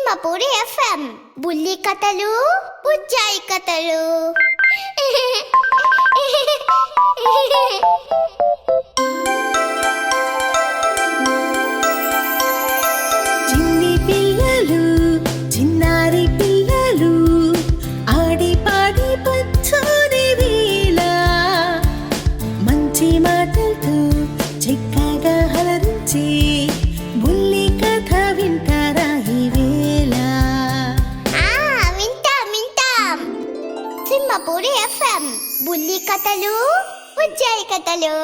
Simhapuri FM బుల్లి కథలు బుజ్జాయి కథలు. చిన్ని పిల్లలు చిన్నారి పిల్లలు ఆడి పాడి పచ్చని వేళ మంచి మాటలతో చక్కగా హలరించి బుల్లి కథ వింటారా ఈ వేళ. వింటాం సింహపూరి ఎఫ్ఎం బుల్లి కథలు బుజ్జాయి కథలు.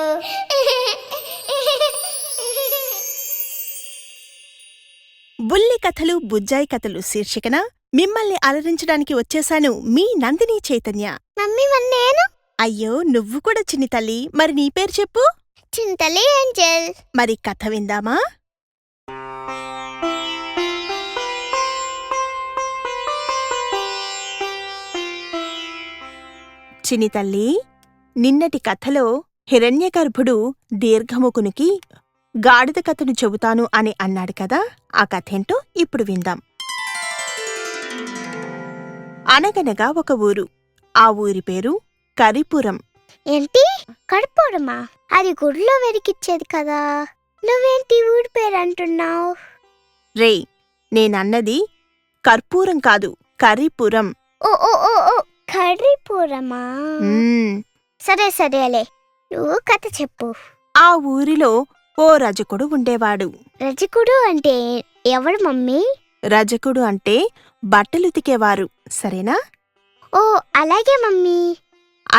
బుల్లి కథలు బుజ్జాయి కథలు శీర్షికన మిమ్మల్ని అలరించడానికి వచ్చేశాను మీ నందిని చైతన్య. మమ్మీ నేను అయ్యో నువ్వు కూడా చిన్ని తల్లి, మరి నీ పేరు చెప్పు. చింతలి ఏంజల్. మరి కథ విందామా? చిన్ని తల్లి, నిన్నటి కథలో హిరణ్యగర్భుడు దీర్ఘముఖునికి గాడిద కథను చెబుతాను అని అన్నాడు కదా, ఆ కథేంటో ఇప్పుడు విందాం. అనగనగా ఒక ఊరు. ఆ ఊరి పేరు కరిపురం. ఏంటి కడుపురమా? అది గుడిలో వెరికిచ్చేది కదా, నువ్వేంటి ఊరి పేరు అంటున్నావు? రేయ్, నేనన్నది కర్పూరం కాదు, కరిపురం. ఓ ఓ ఓ ఓ కరిపురమా? సరేలే, నువ్వు కథ చెప్పు. ఆ ఊరిలో ఓ రజకుడు ఉండేవాడు. రజకుడు అంటే ఎవడు మమ్మీ? రజకుడు అంటే బట్టలుతికేవారు, సరేనా? ఓ అలాగే మమ్మీ.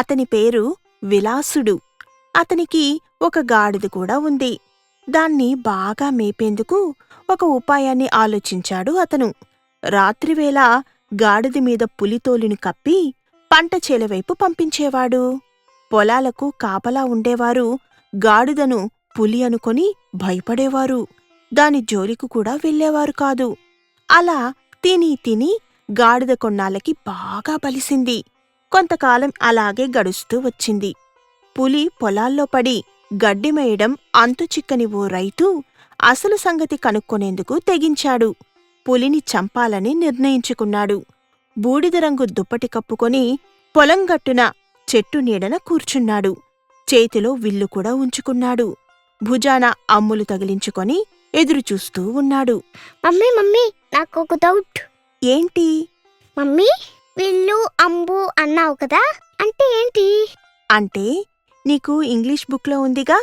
అతని పేరు విలాసుడు. అతనికి ఒక గాడిద కూడా ఉంది. దాన్ని బాగా మేపేందుకు ఒక ఉపాయాన్ని ఆలోచించాడు అతను. రాత్రివేళ గాడిద మీద పులితోలుని కప్పి పంట చేలవైపు పంపించేవాడు. పొలాలకు కాపలా ఉండేవారు గాడిదను పులి అనుకొని భయపడేవారు. దాని జోలికి కూడా వెళ్ళేవారు కాదు. అలా తిని గాడిద కొన్నాళ్ళకి బాగా బలిసింది. కొంతకాలం అలాగే గడుస్తూ వచ్చింది. పులి పొలాల్లో పడి గడ్డి మేయడం అంతుచిక్కని ఓ రైతు అసలు సంగతి కనుక్కొనేందుకు తెగించాడు. పులిని చంపాలని నిర్ణయించుకున్నాడు. బూడిద రంగు దుప్పటి కప్పుకొని పొలంగట్టున చెట్టు నీడన కూర్చున్నాడు. చేతిలో విల్లు కూడా ఉంచుకున్నాడు. భుజాన అమ్ములు తగిలించుకొని ఎదురుచూస్తూ ఉన్నాడు. మమ్మీ నాకొక డౌట్. ఏంటి? మమ్మీ, విల్లు అంబు అన్నావు కదా, అంటే ఏంటి? అంటే నీకు ఇంగ్లీష్ బుక్లో ఉందిగా,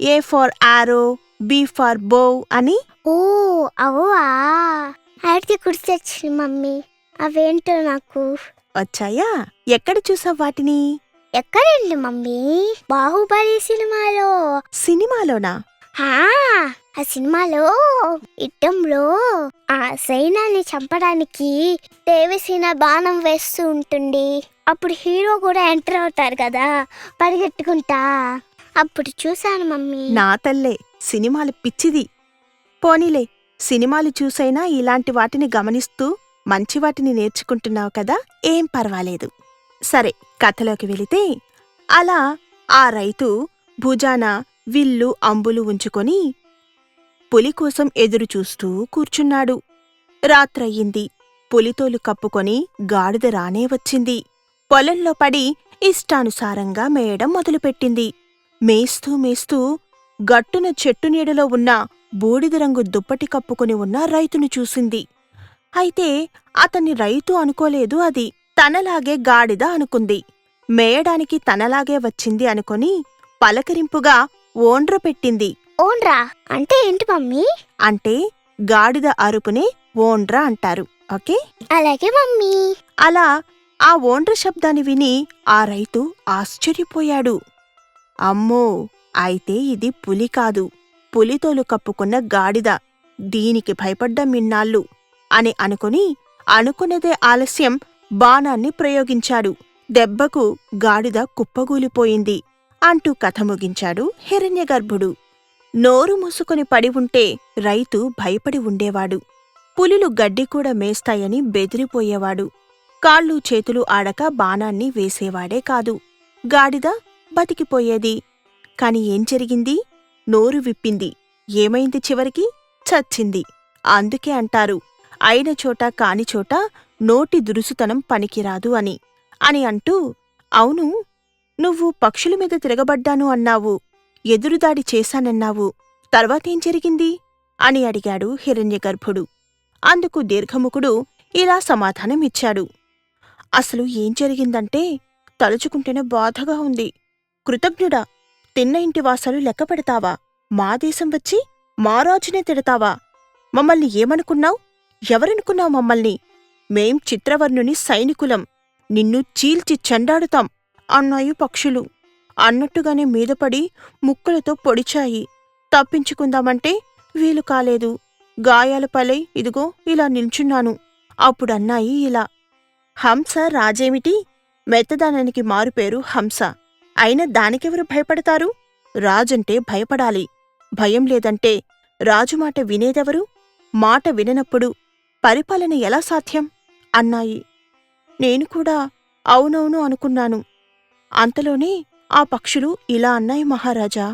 ఏ ఫర్ ఆరో, బి ఫర్ బో అని. ఓ అవా, అయితే గుర్తొచ్చింది మమ్మీ. అవేంటో నాకు వచ్చాయా? ఎక్కడ చూసావు వాటిని? ఎక్కడండి మమ్మీ? బాహుబలి సినిమాలో. సినిమాలోనా? ఆ సినిమాలో యుద్ధంలో ఆ సైన్యాన్ని చంపడానికి దేవసేన బాణం వేస్తూ ఉంటుంది. అప్పుడు హీరో కూడా ఎంటర్ అవుతారు కదా పరిగెట్టుకుంటా, అప్పుడు చూశాను మమ్మీ. నా తల్లే, సినిమాలు పిచ్చిది. పోనీలే, సినిమాలు చూసైనా ఇలాంటి వాటిని గమనిస్తూ మంచి వాటిని నేర్చుకుంటున్నావు కదా, ఏం పర్వాలేదు. సరే, కథలోకి వెళితే అలా ఆ రైతు భుజాన విల్లు అంబులు ఉంచుకొని పులి కోసం ఎదురుచూస్తూ కూర్చున్నాడు. రాత్రయ్యింది. పులితోలు కప్పుకొని గాడిద రానే వచ్చింది. పొలంలో పడి ఇష్టానుసారంగా మేయడం మొదలుపెట్టింది. మేస్తూ గట్టున చెట్టు నీడలో ఉన్న బూడిద రంగు దుప్పటి కప్పుకొని ఉన్న రైతును చూసింది. అయితే అతన్ని రైతు అనుకోలేదు. అది తనలాగే గాడిద అనుకుంది. మేయడానికి తనలాగే వచ్చింది అనుకొని పలకరింపుగా ఓండ్ర పెట్టింది. ఓండ్రా అంటే ఏంటి మమ్మీ? అంటే గాడిద అరుపునే ఓండ్ర అంటారు. ఓకే, అలాగే మమ్మీ. అలా ఆ ఓండ్ర శబ్దాన్ని విని ఆ రైతు ఆశ్చర్యపోయాడు. అమ్మో, అయితే ఇది పులి కాదు, పులితోలు కప్పుకున్న గాడిద. దీనికి భయపడ్డం ఇన్నాళ్ళు అని అనుకుని అనుకున్నదే ఆలస్యం బాణాన్ని ప్రయోగించాడు. దెబ్బకు గాడిద కుప్పగూలిపోయింది అంటూ కథ ముగించాడు హిరణ్యగర్భుడు. నోరు మూసుకొని పడి ఉంటే రైతు భయపడి ఉండేవాడు. పులులు గడ్డి కూడా మేస్తాయని బెదిరిపోయేవాడు. కాళ్ళు చేతులు ఆడక బాణాన్ని వేసేవాడే కాదు. గాడిద బతికిపోయేది. కాని ఏం జరిగింది? నోరు విప్పింది. ఏమైంది చివరికి? చచ్చింది. అందుకే అంటారు, అయిన చోట కాని చోట నోటి దురుసుతనం పనికిరాదు అని అంటూ, అవును, నువ్వు పక్షుల మీద తిరగబడ్డాను అన్నావు, ఎదురుదాడి చేశానన్నావు, తర్వాతేం జరిగింది అని అడిగాడు హిరణ్యగర్భుడు. అందుకు దీర్ఘముఖుడు ఇలా సమాధానమిచ్చాడు. అసలు ఏం జరిగిందంటే, తలుచుకుంటేనే బాధగా ఉంది. కృతజ్ఞుడా, తిన్న ఇంటి వాసాలు లెక్క పెడతావా? మా దేశం వచ్చి మా రాజునే తిడతావా? మమ్మల్ని ఏమనుకున్నావ్? ఎవరనుకున్నావు మమ్మల్ని? మేం చిత్రవర్ణుని సైనికులం, నిన్ను చీల్చి చెండాడుతాం అన్నాయి పక్షులు. అన్నట్టుగానే మీదపడి ముక్కులతో పొడిచాయి. తప్పించుకుందామంటే వీలు కాలేదు. గాయాల పాలై ఇదిగో ఇలా నిల్చున్నాను. అప్పుడన్నాయి ఇలా, హంస రాజేమిటి? మెత్తదానానికి మారుపేరు హంస. అయినా దానికెవరు భయపడతారు? రాజంటే భయపడాలి. భయం లేదంటే రాజుమాట వినేదెవరు? మాట విననప్పుడు పరిపాలన ఎలా సాధ్యం అన్నాయి. నేను కూడా అవునవును అనుకున్నాను. అంతలోనే ఆ పక్షులు ఇలా అన్నాయి, మహారాజా,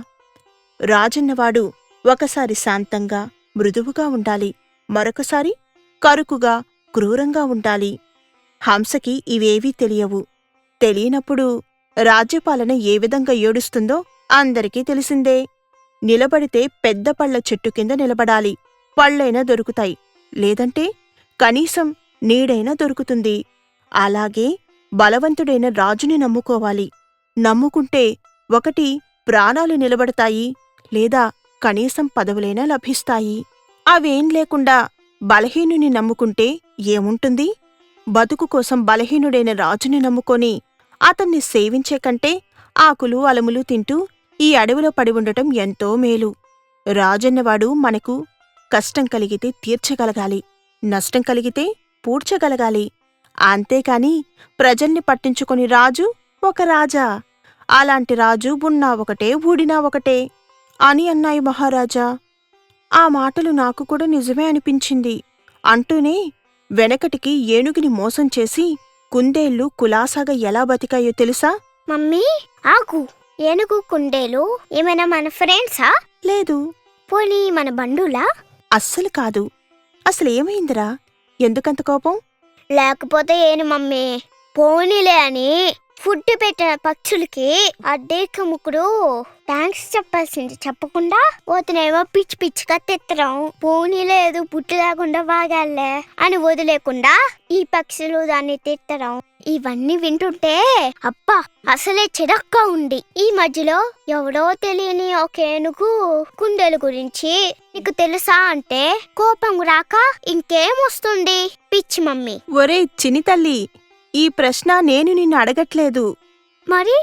రాజన్నవాడు ఒకసారి శాంతంగా మృదువుగా ఉండాలి, మరొకసారి కరుకుగా క్రూరంగా ఉండాలి. హంసకి ఇవేవీ తెలియవు. తెలియనప్పుడు రాజ్యపాలన ఏ విధంగా ఏడుస్తుందో అందరికీ తెలిసిందే. నిలబడితే పెద్ద పళ్ల చెట్టు కింద నిలబడాలి. పళ్ళైనా దొరుకుతాయి, లేదంటే కనీసం నీడైనా దొరుకుతుంది. అలాగే బలవంతుడైన రాజుని నమ్ముకోవాలి. నమ్ముకుంటే ఒకటి ప్రాణాలు నిలబడతాయి, లేదా కనీసం పదవులైనా లభిస్తాయి. అవేం లేకుండా బలహీనుని నమ్ముకుంటే ఏముంటుంది? బతుకు కోసం బలహీనుడైన రాజుని నమ్ముకొని అతన్ని సేవించే కంటే ఆకులు అలములు తింటూ ఈ అడవిలో పడి ఉండటం ఎంతో మేలు. రాజన్నవాడు మనకు కష్టం కలిగితే తీర్చగలగాలి, నష్టం కలిగితే పూడ్చగలగాలి. అంతేకాని ప్రజల్ని పట్టించుకొని రాజు ఒక రాజా? అలాంటి రాజు ఉన్నా ఒకటే, ఊడినా ఒకటే అని అన్నాయి మహారాజా. ఆ మాటలు నాకు కూడా నిజమే అనిపించింది. అంటూనే వెనకటికి ఏనుగుని మోసం చేసి కుందేళ్లు కులాసాగా ఎలా బతికాయో తెలుసా? మమ్మీ ఆగు, ఏనుగు కుందేలు ఏమైనా మన ఫ్రెండ్సా? లేదు. పోనీ మన బంధువులా? అస్సలు కాదు. అసలేమైందిరా? ఎందుకంత కోపం? లేకపోతే ఏను మమ్మీ, పోనీలే అని ఫుడ్ పెట్టిన పక్షులకి ఆ దీర్ఘముఖుడు థ్యాంక్స్ చెప్పాల్సింది చెప్పకుండా పోతనేమో పిచ్చి పిచ్చిగా తిత్తడం, పోనీలేదు పుట్టి లేకుండా వాగాలే అని వదిలేకుండా ఈ పక్షులు దాన్ని తిట్టడం, ఇవన్నీ వింటుంటే అబ్బా అసలే చిరక్గా ఉంది. ఈ మధ్యలో ఎవడో తెలియని ఒక ఏనుగు కుందేలు గురించి నీకు తెలుసా అంటే కోపం రాక ఇంకేమొస్తుంది పిచ్చి మమ్మీ. ఒరే చిన్ని తల్లి, ఈ ప్రశ్న నేను నిన్ను అడగట్లేదు. మరి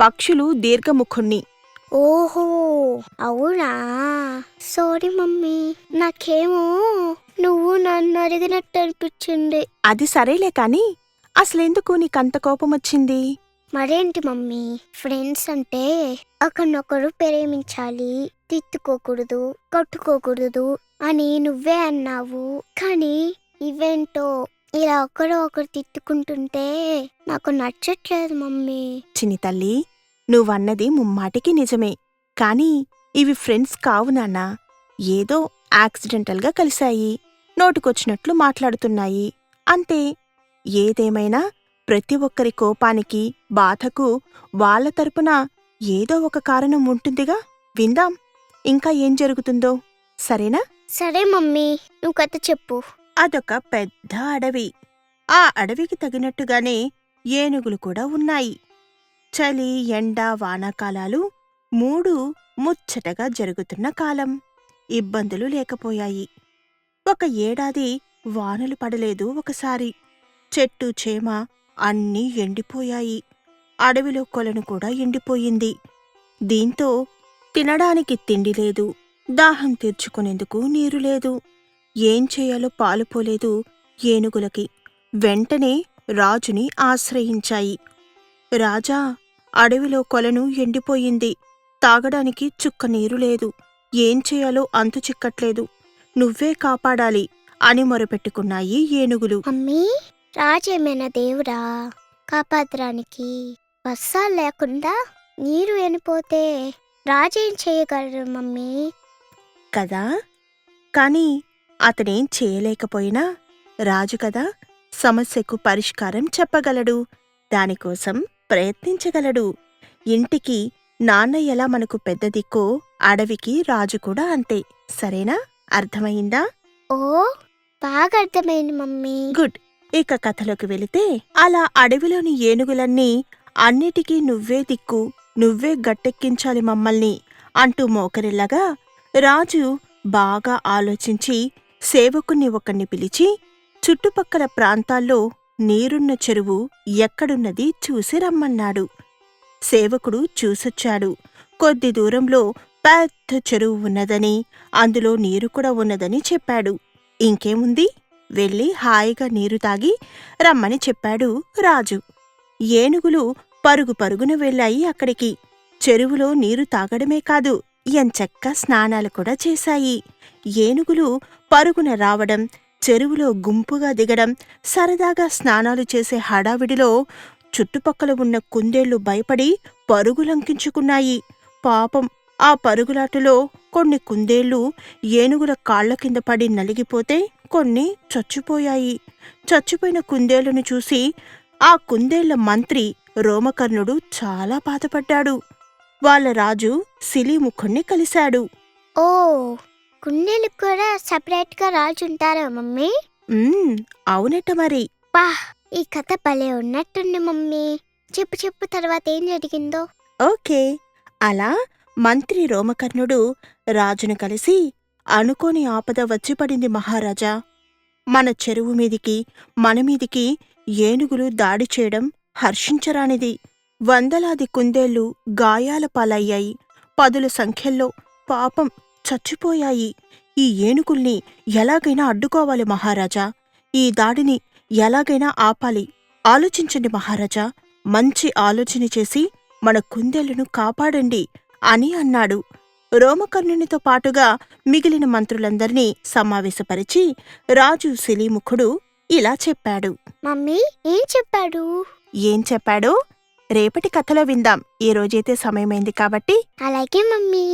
పక్షులు దీర్ఘముఖుణ్ణి. ఓహో అవునా, సారీ మమ్మీ, నాకేమో నువ్వు నన్ను అడిగినట్టు అనిపించింది. అది సరేలే కాని అసలెందుకు నీకంత కోపమొచ్చింది? మరేంటి మమ్మీ, ఫ్రెండ్స్ అంటే ఒకరినొకరు ప్రేమించాలి, తిట్టుకోకూడదు, కొట్టుకోకూడదు అని నువ్వే అన్నావు. కానీ ఇవేంటో ఇలా ఒకరు తిట్టుకుంటుంటే నాకు నచ్చట్లేదు మమ్మీ. చిన్ని తల్లి, నువ్వన్నది ముమ్మాటికి నిజమే. కాని ఇవి ఫ్రెండ్స్ కావు నాన్నా. ఏదో యాక్సిడెంటల్గా కలిశాయి, నోటికొచ్చినట్లు మాట్లాడుతున్నాయి అంతే. ఏదేమైనా ప్రతి ఒక్కరి కోపానికి, బాధకు వాళ్ళ తరపున ఏదో ఒక కారణం ఉంటుందిగా. విందాం ఇంకా ఏం జరుగుతుందో, సరేనా? సరే మమ్మీ, నువ్వు కథ చెప్పు. అదొక పెద్ద అడవి. ఆ అడవికి తగినట్టుగానే ఏనుగులు కూడా ఉన్నాయి. చలి, ఎండ, వానాకాలాలు మూడు ముచ్చటగా జరుగుతున్న కాలం. ఇబ్బందులు లేకపోయాయి. ఒక ఏడాది వానలు పడలేదు. ఒకసారి చెట్టు చేమ అన్నీ ఎండిపోయాయి. అడవిలో కొలను కూడా ఎండిపోయింది. దీంతో తినడానికి తిండి లేదు, దాహం తీర్చుకునేందుకు నీరు లేదు. ఏం చేయాలో పాలుపోలేదు ఏనుగులకి. వెంటనే రాజుని ఆశ్రయించాయి. రాజా, అడవిలో కొలను ఎండిపోయింది, తాగడానికి చుక్క నీరు లేదు, ఏం చేయాలో అంతు చిక్కట్లేదు, నువ్వే కాపాడాలి అని మొరపెట్టుకున్నాయి ఏనుగులు. మమ్మీ, రాజేమైనా దేవుడా కాపాడడానికి? వర్షాలు లేకుండా నీరు ఎనిపోతే రాజేం చేయగలరు మమ్మీ? కదా, కాని అతనేం చేయలేకపోయినా రాజు కదా, సమస్యకు పరిష్కారం చెప్పగలడు. దానికోసం ప్రయత్నించగలడు. ఇంటికి నాన్న ఎలా మనకు పెద్ద దిక్కో అడవికి రాజు కూడా అంతే. సరేనా? అర్థమయిందా? ఓ బాగా అర్థమైంది మమ్మీ. గుడ్. ఇక కథలోకి వెళితే, అలా అడవిలోని ఏనుగులన్నీ అన్నిటికీ నువ్వే దిక్కు, నువ్వే గట్టెక్కించాలి మమ్మల్ని అంటూ మోకరిల్లగా రాజు బాగా ఆలోచించి సేవకుణ్ణి ఒకణ్ణి పిలిచి చుట్టుపక్కల ప్రాంతాల్లో నీరున్న చెరువు ఎక్కడున్నది చూసి రమ్మన్నాడు. సేవకుడు చూసొచ్చాడు. కొద్ది దూరంలో పెద్ద చెరువు ఉన్నదని, అందులో నీరు కూడా ఉన్నదని చెప్పాడు. ఇంకేముంది, వెళ్ళి హాయిగా నీరు తాగి రమ్మని చెప్పాడు రాజు. ఏనుగులు పరుగు పరుగున వెళ్ళాయి అక్కడికి. చెరువులో నీరు తాగడమే కాదు, ఎంచక్కా స్నానాలు కూడా చేశాయి. ఏనుగులు పరుగున రావడం, చెరువులో గుంపుగా దిగడం, సరదాగా స్నానాలు చేసే హడావిడిలో చుట్టుపక్కల ఉన్న కుందేళ్లు భయపడి పరుగులంకించుకున్నాయి. పాపం ఆ పరుగులాటలో కొన్ని కుందేళ్లు ఏనుగుల కాళ్ల కింద పడి నలిగిపోతే కొన్ని చచ్చిపోయాయి. చచ్చిపోయిన కుందేళ్లను చూసి ఆ కుందేళ్ల మంత్రి రోమకర్ణుడు చాలా బాధపడ్డాడు. వాళ్ళ రాజు సిలీముఖుణ్ణి కలిశాడు. ఓ కుందేలకు కూడా సపరేట్ గా రాజు ఉంటారా మమ్మీ? అవునట మరి. పా ఈ కథ భలే ఉన్నట్టుంది మమ్మీ. చెప్పు చెప్పు, తర్వాత ఏం జరిగిందో. ఓకే. అలా మంత్రి రోమకర్ణుడు రాజును కలిసి, అనుకోని ఆపద వచ్చిపడింది మహారాజా. మన చెరువు మీదికి, మనమీదికి ఏనుగులు దాడి చేయడం హర్షించరానిది. వందలాది కుందేళ్లు గాయాల పాలయ్యాయి. పదుల సంఖ్యల్లో పాపం చచ్చిపోయాయి. ఈ ఏనుగుల్ని ఎలాగైనా అడ్డుకోవాలి మహారాజా. ఈ దాడిని ఎలాగైనా ఆపాలి. ఆలోచించండి మహారాజా. మంచి ఆలోచన చేసి మన కుందేళ్లను కాపాడండి అని అన్నాడు. రోమకర్ణునితో పాటుగా మిగిలిన మంత్రులందర్నీ సమావేశపరిచి రాజు సిలీముఖుడు ఇలా చెప్పాడు. మమ్మీ ఏం చెప్పాడు? ఏం చెప్పాడో రేపటి కథలో విందాం. ఈ రోజైతే సమయమైంది కాబట్టి. అలాగే మమ్మీ.